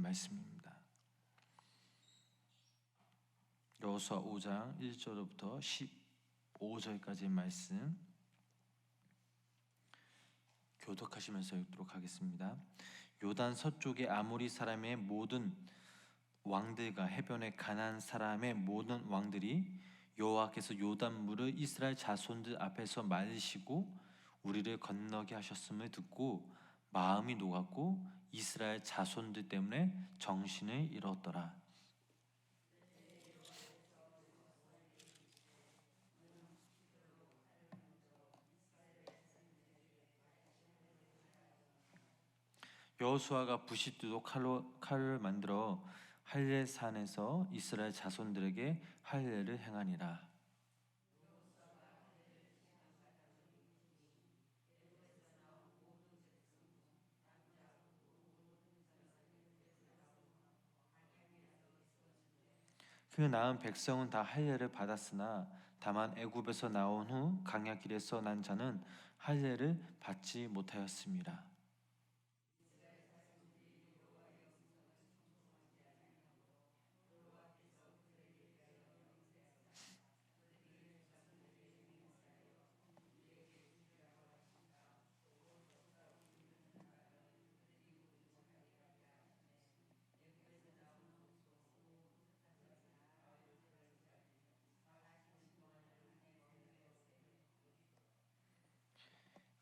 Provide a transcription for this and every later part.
말씀입니다. 여호수아 5장 1절부터 15절까지의 말씀 교독하시면서 읽도록 하겠습니다. 요단 서쪽의 아모리 사람의 모든 왕들과 해변의 가나안 사람의 모든 왕들이 여호와께서 요단 물을 이스라엘 자손들 앞에서 마시고 우리를 건너게 하셨음을 듣고 마음이 녹았고 이스라엘 자손들 때문에 정신을 잃었더라. 여호수아가 부싯돌로 칼을 만들어 할례산에서 이스라엘 자손들에게 할례를 행하니라. 그 낳은 백성은 다 할례를 받았으나 다만 애굽에서 나온 후 광야길에서 난 자는 할례를 받지 못하였습니다.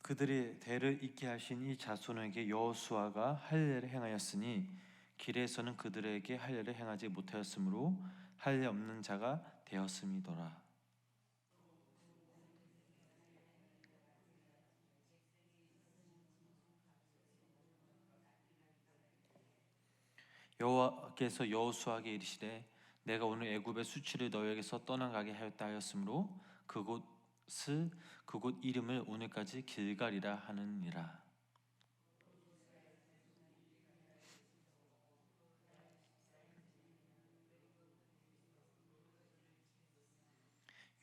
그들이 대를 잇게 하신 이 자손에게 여호수아가 할례를 행하였으니 길에서는 그들에게 할례를 행하지 못하였으므로 할례 없는 자가 되었음이더라. 여호와께서 여호수아에게 이르시되 내가 오늘 애굽의 수치를 너희에게서 떠나가게 하였다 하였으므로 그곳 이름을 오늘까지 길갈이라 하느니라.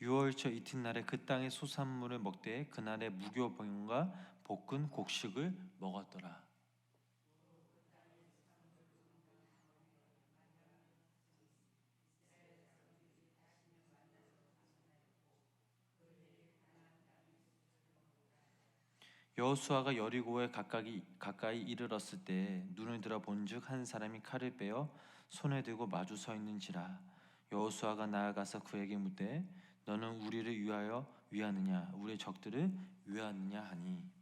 유월절 이튿날에 그 땅의 소산물을 먹되 그날에 무교병과 볶은 곡식을 먹었더라. 여호수아가 여리고에 가까이 이르렀을 때 눈을 들어 본즉 한 사람이 칼을 빼어 손에 들고 마주 서 있는지라. 여호수아가 나아가서 그에게 묻되 너는 우리를 위하느냐 우리의 적들을 위하느냐 하니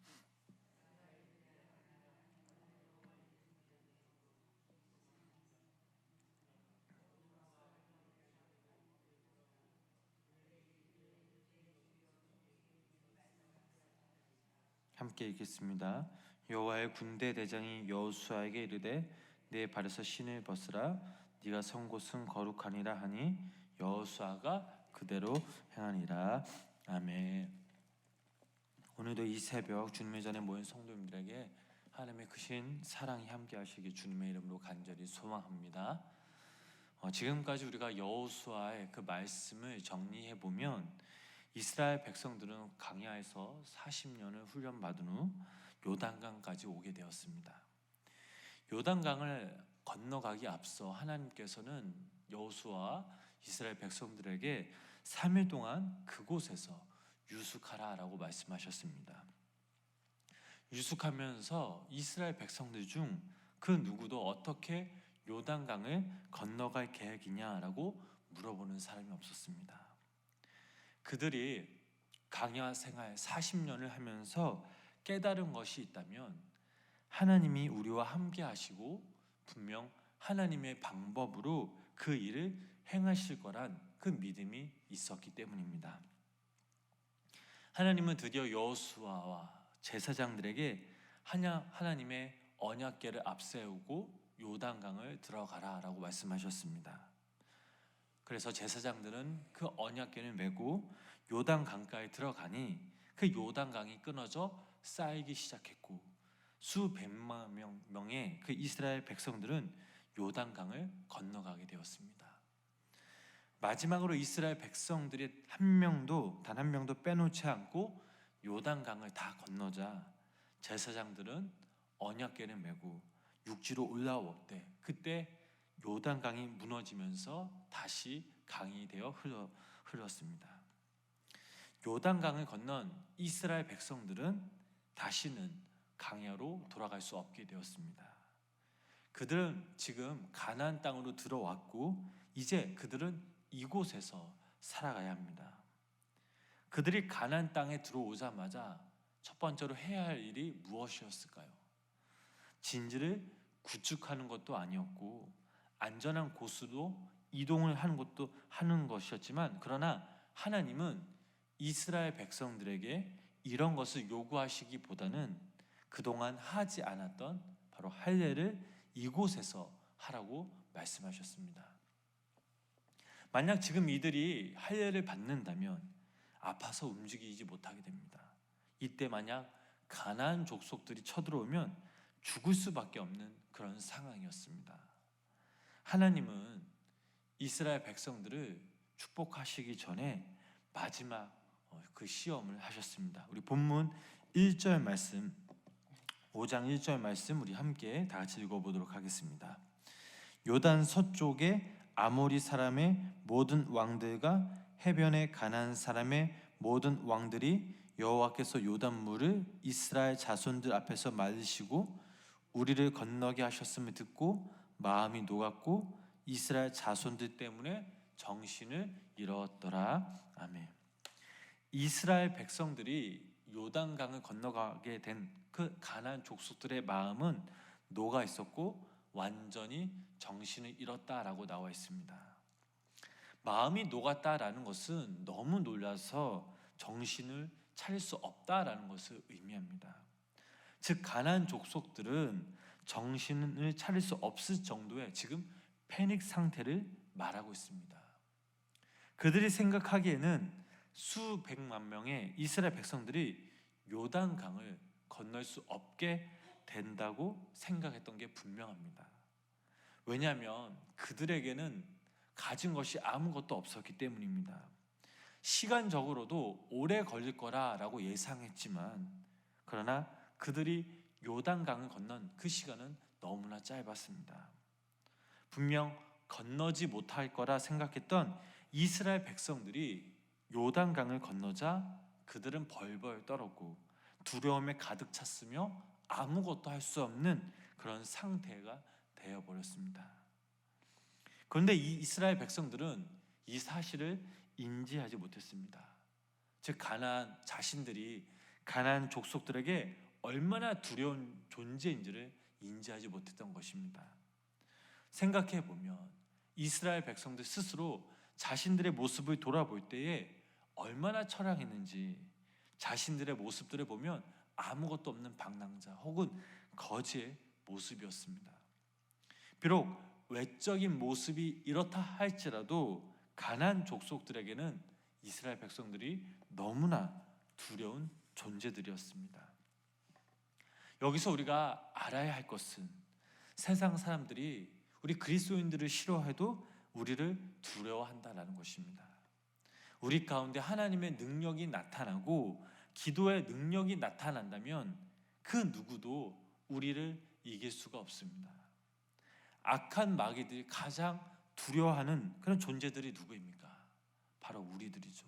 함께 읽겠습니다. 여호와의 군대 대장이 여호수아에게 이르되 내 발에서 신을 벗으라 네가 선 곳은 거룩하니라 하니 여호수아가 그대로 행하니라. 아멘. 오늘도 이 새벽 주님의 전에 모인 성도님들에게 하나님의 크신 사랑이 함께 하시길 주님의 이름으로 간절히 소망합니다. 지금까지 우리가 여호수아의 그 말씀을 정리해 보면 이스라엘 백성들은 광야에서 40년을 훈련받은 후 요단강까지 오게 되었습니다. 요단강을 건너가기 앞서 하나님께서는 여호수아 이스라엘 백성들에게 3일 동안 그곳에서 유숙하라라고 말씀하셨습니다. 유숙하면서 이스라엘 백성들 중 그 누구도 어떻게 요단강을 건너갈 계획이냐라고 물어보는 사람이 없었습니다. 그들이 광야 생활 40년을 하면서 깨달은 것이 있다면 하나님이 우리와 함께 하시고 분명 하나님의 방법으로 그 일을 행하실 거란 그 믿음이 있었기 때문입니다. 하나님은 드디어 여호수아와 제사장들에게 하나님의 언약궤를 앞세우고 요단강을 들어가라라고 말씀하셨습니다. 그래서 제사장들은 그 언약궤를 메고 요단강가에 들어가니 그 요단강이 끊어져 쌓이기 시작했고 수백만 명의 그 이스라엘 백성들은 요단강을 건너가게 되었습니다. 마지막으로 이스라엘 백성들이 단 한 명도 빼놓지 않고 요단강을 다 건너자 제사장들은 언약궤를 메고 육지로 올라올 때 그때 요단강이 무너지면서 다시 강이 되어 흘렀습니다. 요단강을 건넌 이스라엘 백성들은 다시는 광야로 돌아갈 수 없게 되었습니다. 그들은 지금 가나안 땅으로 들어왔고 이제 그들은 이곳에서 살아가야 합니다. 그들이 가나안 땅에 들어오자마자 첫 번째로 해야 할 일이 무엇이었을까요? 진지를 구축하는 것도 아니었고 안전한 곳으로 이동을 하는 것이었지만, 그러나 하나님은 이스라엘 백성들에게 이런 것을 요구하시기보다는 그동안 하지 않았던 바로 할례를 이곳에서 하라고 말씀하셨습니다. 만약 지금 이들이 할례를 받는다면 아파서 움직이지 못하게 됩니다. 이때 만약 가나안 족속들이 쳐들어오면 죽을 수밖에 없는 그런 상황이었습니다. 하나님은 이스라엘 백성들을 축복하시기 전에 마지막 그 시험을 하셨습니다. 우리 본문 1절 말씀, 5장 1절 말씀 우리 함께 다 같이 읽어보도록 하겠습니다. 요단 서쪽에 아모리 사람의 모든 왕들과 해변의 가나안 사람의 모든 왕들이 여호와께서 요단물을 이스라엘 자손들 앞에서 말리시고 우리를 건너게 하셨음을 듣고 마음이 녹았고 이스라엘 자손들 때문에 정신을 잃었더라. 아멘. 이스라엘 백성들이 요단강을 건너가게 된 그 가나안 족속들의 마음은 녹아 있었고 완전히 정신을 잃었다라고 나와 있습니다. 마음이 녹았다라는 것은 너무 놀라서 정신을 차릴 수 없다라는 것을 의미합니다. 즉 가나안 족속들은 정신을 차릴 수 없을 정도의 지금 패닉 상태를 말하고 있습니다. 그들이 생각하기에는 수백만 명의 이스라엘 백성들이 요단강을 건널 수 없게 된다고 생각했던 게 분명합니다. 왜냐하면 그들에게는 가진 것이 아무것도 없었기 때문입니다. 시간적으로도 오래 걸릴 거라고 예상했지만, 그러나 그들이 요단강을 건넌 그 시간은 너무나 짧았습니다. 분명 건너지 못할 거라 생각했던 이스라엘 백성들이 요단강을 건너자 그들은 벌벌 떨었고 두려움에 가득 찼으며 아무것도 할 수 없는 그런 상태가 되어버렸습니다. 그런데 이 이스라엘 백성들은 이 사실을 인지하지 못했습니다. 즉 가나안 자신들이 가나안 족속들에게 얼마나 두려운 존재인지를 인지하지 못했던 것입니다. 생각해 보면 이스라엘 백성들 스스로 자신들의 모습을 돌아볼 때에 얼마나 처량했는지, 자신들의 모습들을 보면 아무것도 없는 방랑자 혹은 거지의 모습이었습니다. 비록 외적인 모습이 이렇다 할지라도 가나안 족속들에게는 이스라엘 백성들이 너무나 두려운 존재들이었습니다. 여기서 우리가 알아야 할 것은 세상 사람들이 우리 그리스도인들을 싫어해도 우리를 두려워한다는 것입니다. 우리 가운데 하나님의 능력이 나타나고 기도의 능력이 나타난다면 그 누구도 우리를 이길 수가 없습니다. 악한 마귀들이 가장 두려워하는 그런 존재들이 누구입니까? 바로 우리들이죠.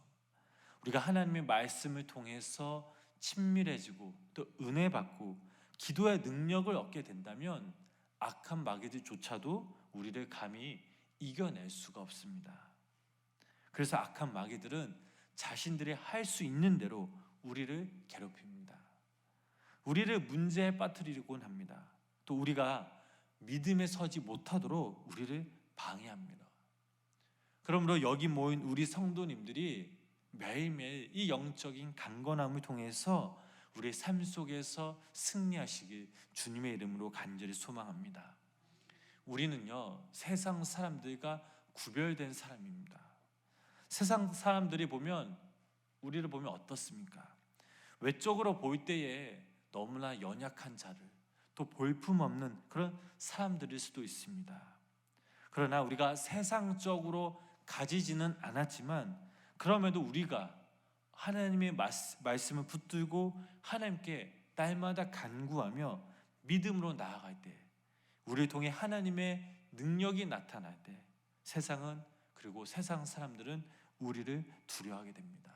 우리가 하나님의 말씀을 통해서 친밀해지고 또 은혜 받고 기도의 능력을 얻게 된다면 악한 마귀들조차도 우리를 감히 이겨낼 수가 없습니다. 그래서 악한 마귀들은 자신들이 할 수 있는 대로 우리를 괴롭힙니다. 우리를 문제에 빠뜨리곤 합니다. 또 우리가 믿음에 서지 못하도록 우리를 방해합니다. 그러므로 여기 모인 우리 성도님들이 매일매일 이 영적인 강건함을 통해서 우리의 삶 속에서 승리하시길 주님의 이름으로 간절히 소망합니다. 우리는요, 세상 사람들과 구별된 사람입니다. 세상 사람들이 우리를 보면 어떻습니까? 외적으로 볼 때에 너무나 연약한 자를, 또 볼품없는 그런 사람들일 수도 있습니다. 그러나 우리가 세상적으로 가지지는 않았지만 그럼에도 우리가 하나님의 말씀을 붙들고 하나님께 날마다 간구하며 믿음으로 나아갈 때 우리를 통해 하나님의 능력이 나타날 때 세상은, 그리고 세상 사람들은 우리를 두려워하게 됩니다.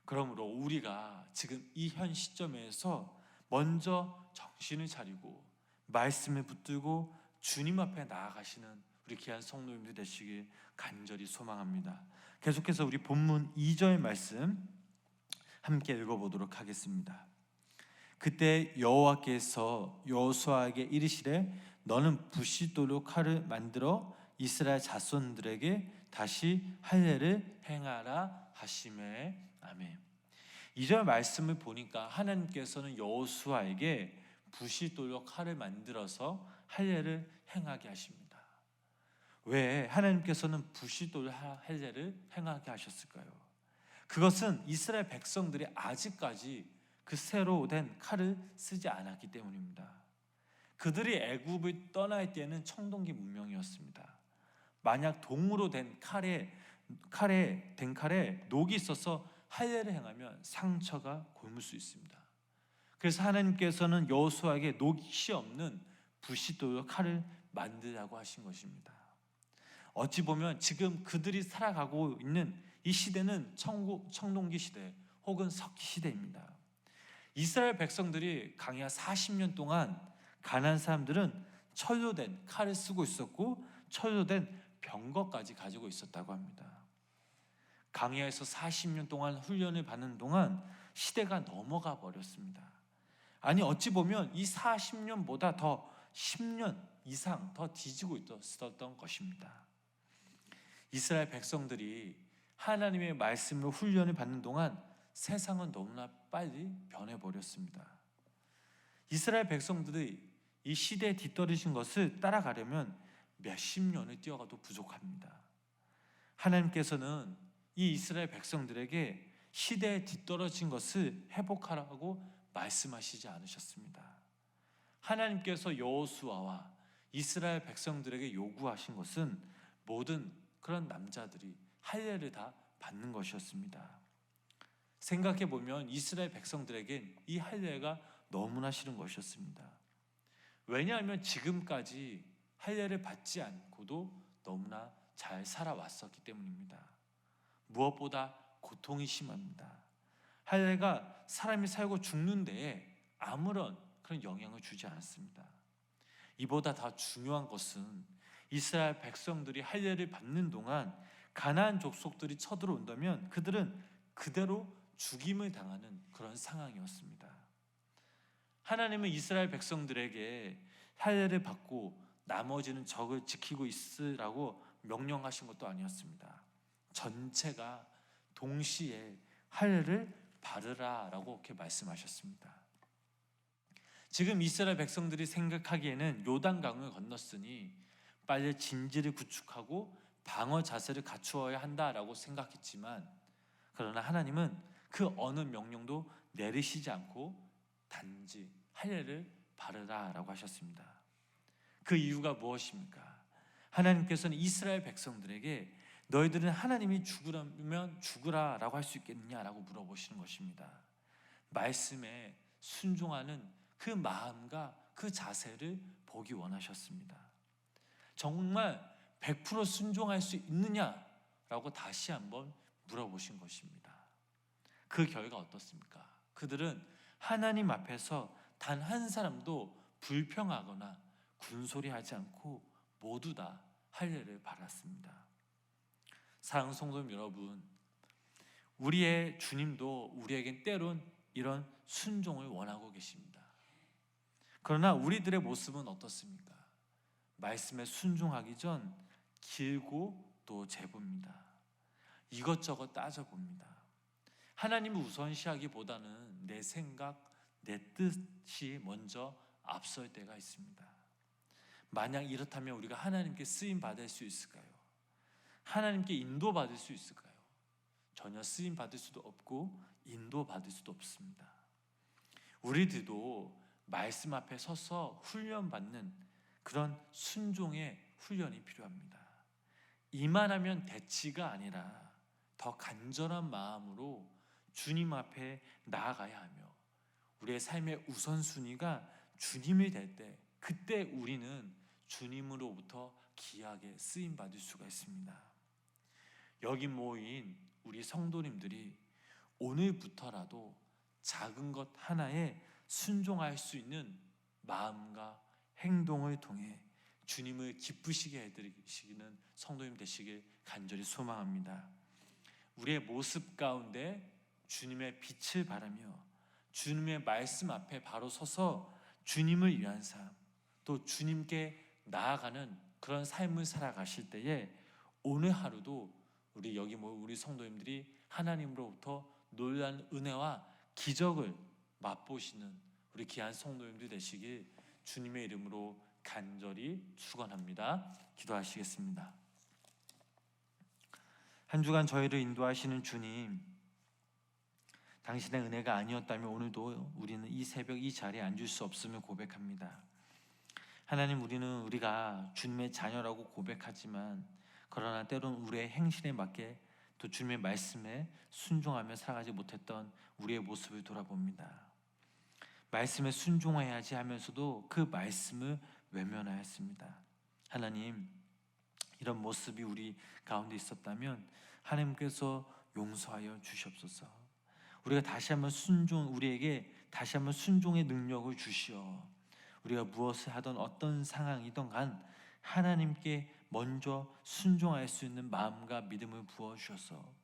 그러므로 우리가 지금 이 현 시점에서 먼저 정신을 차리고 말씀을 붙들고 주님 앞에 나아가시는 우리 귀한 성도님들 되시길 간절히 소망합니다. 계속해서 우리 본문 2절 말씀 함께 읽어보도록 하겠습니다. 그때 여호와께서 여호수아에게 이르시되 너는 부싯돌로 칼을 만들어 이스라엘 자손들에게 다시 할례를 행하라 하시매. 아멘. 2절 말씀을 보니까 하나님께서는 여호수아에게 부싯돌로 칼을 만들어서 할례를 행하게 하십니다. 왜 하나님께서는 부싯돌 할례를 행하게 하셨을까요? 그것은 이스라엘 백성들이 아직까지 그 새로 된 칼을 쓰지 않았기 때문입니다. 그들이 애굽을 떠날 때는 청동기 문명이었습니다. 만약 동으로 된 칼에 녹이 있어서 할례를 행하면 상처가 곪을 수 있습니다. 그래서 하나님께서는 여호수아에게 녹이 없는 부싯돌로 칼을 만들라고 하신 것입니다. 어찌 보면 지금 그들이 살아가고 있는 이 시대는 청동기 시대 혹은 석기 시대입니다. 이스라엘 백성들이 광야 40년 동안 가나안 사람들은 철로 된 칼을 쓰고 있었고 철로 된 병거까지 가지고 있었다고 합니다. 광야에서 40년 동안 훈련을 받는 동안 시대가 넘어가 버렸습니다. 아니 어찌 보면 이 40년보다 더 10년 이상 더 뒤지고 있었던 것입니다. 이스라엘 백성들이 하나님의 말씀으로 훈련을 받는 동안 세상은 너무나 빨리 변해버렸습니다. 이스라엘 백성들이 이 시대에 뒤떨어진 것을 따라가려면 몇십 년을 뛰어가도 부족합니다. 하나님께서는 이 이스라엘 백성들에게 시대에 뒤떨어진 것을 회복하라고 말씀하시지 않으셨습니다. 하나님께서 여호수아와 이스라엘 백성들에게 요구하신 것은 모든 그런 남자들이 할례를 다 받는 것이었습니다. 생각해 보면 이스라엘 백성들에겐 이 할례가 너무나 싫은 것이었습니다. 왜냐하면 지금까지 할례를 받지 않고도 너무나 잘 살아왔었기 때문입니다. 무엇보다 고통이 심합니다. 할례가 사람이 살고 죽는 데에 아무런 그런 영향을 주지 않았습니다. 이보다 더 중요한 것은 이스라엘 백성들이 할례를 받는 동안 가나안 족속들이 쳐들어온다면 그들은 그대로 죽임을 당하는 그런 상황이었습니다. 하나님은 이스라엘 백성들에게 할례를 받고 나머지는 적을 지키고 있으라고 명령하신 것도 아니었습니다. 전체가 동시에 할례를 바르라라고 이렇게 말씀하셨습니다. 지금 이스라엘 백성들이 생각하기에는 요단강을 건넜으니 빨리 진지를 구축하고 방어 자세를 갖추어야 한다라고 생각했지만, 그러나 하나님은 그 어느 명령도 내리시지 않고 단지 할례를 바르라라고 하셨습니다. 그 이유가 무엇입니까? 하나님께서는 이스라엘 백성들에게 너희들은 하나님이 죽으라면 죽으라라고 할 수 있겠느냐라고 물어보시는 것입니다. 말씀에 순종하는 그 마음과 그 자세를 보기 원하셨습니다. 정말 100% 순종할 수 있느냐라고 다시 한번 물어보신 것입니다. 그 결과 어떻습니까? 그들은 하나님 앞에서 단 한 사람도 불평하거나 군소리하지 않고 모두 다 할례를 받았습니다. 사랑하는 성도님 여러분, 우리의 주님도 우리에겐 때론 이런 순종을 원하고 계십니다. 그러나 우리들의 모습은 어떻습니까? 말씀에 순종하기 전 길고 또 재봅니다. 이것저것 따져봅니다. 하나님을 우선시하기보다는 내 생각, 내 뜻이 먼저 앞설 때가 있습니다. 만약 이렇다면 우리가 하나님께 쓰임 받을 수 있을까요? 하나님께 인도 받을 수 있을까요? 전혀 쓰임 받을 수도 없고 인도 받을 수도 없습니다. 우리들도 말씀 앞에 서서 훈련받는 그런 순종의 훈련이 필요합니다. 이만하면 대치가 아니라 더 간절한 마음으로 주님 앞에 나아가야 하며, 우리의 삶의 우선순위가 주님이 될 때 그때 우리는 주님으로부터 귀하게 쓰임 받을 수가 있습니다. 여기 모인 우리 성도님들이 오늘부터라도 작은 것 하나에 순종할 수 있는 마음과 행동을 통해 주님을 기쁘시게 해드리시는 성도님 되시길 간절히 소망합니다. 우리의 모습 가운데 주님의 빛을 바라며 주님의 말씀 앞에 바로 서서 주님을 위한 삶, 또 주님께 나아가는 그런 삶을 살아가실 때에 오늘 하루도 우리 여기 우리 성도님들이 하나님으로부터 놀라운 은혜와 기적을 맛보시는 우리 귀한 성도님들 되시길 주님의 이름으로 간절히 축원합니다. 기도하시겠습니다. 한 주간 저희를 인도하시는 주님, 당신의 은혜가 아니었다면 오늘도 우리는 이 새벽 이 자리에 앉을 수 없음을 고백합니다. 하나님, 우리가 주님의 자녀라고 고백하지만 그러나 때로는 우리의 행실에 맞게 또 주님의 말씀에 순종하며 살아가지 못했던 우리의 모습을 돌아봅니다. 말씀에 순종해야지 하면서도 그 말씀을 외면하였습니다. 하나님, 이런 모습이 우리 가운데 있었다면 하나님께서 용서하여 주시옵소서. 우리에게 다시 한번 순종의 능력을 주시어 우리가 무엇을 하던 어떤 상황이든 간 하나님께 먼저 순종할 수 있는 마음과 믿음을 부어주셔서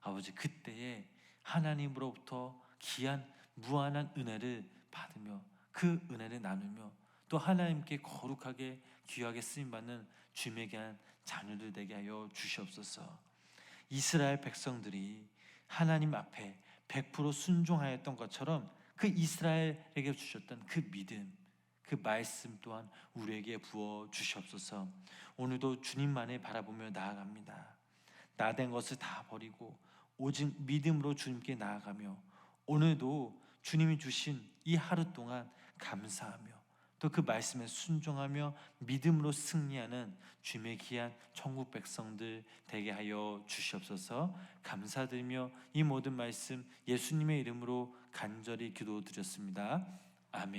아버지, 그때에 하나님으로부터 귀한 무한한 은혜를 받으며 그 은혜를 나누며 또 하나님께 거룩하게 귀하게 쓰임받는 주님의 귀한 자녀들 되게 하여 주시옵소서. 이스라엘 백성들이 하나님 앞에 100% 순종하였던 것처럼 그 이스라엘에게 주셨던 그 믿음, 그 말씀 또한 우리에게 부어 주시옵소서. 오늘도 주님만을 바라보며 나아갑니다. 나된 것을 다 버리고 오직 믿음으로 주님께 나아가며 오늘도 주님이 주신 이 하루 동안 감사하며 또 그 말씀에 순종하며 믿음으로 승리하는 주님의 귀한 천국 백성들 되게 하여 주시옵소서. 감사드리며 이 모든 말씀 예수님의 이름으로 간절히 기도드렸습니다. 아멘.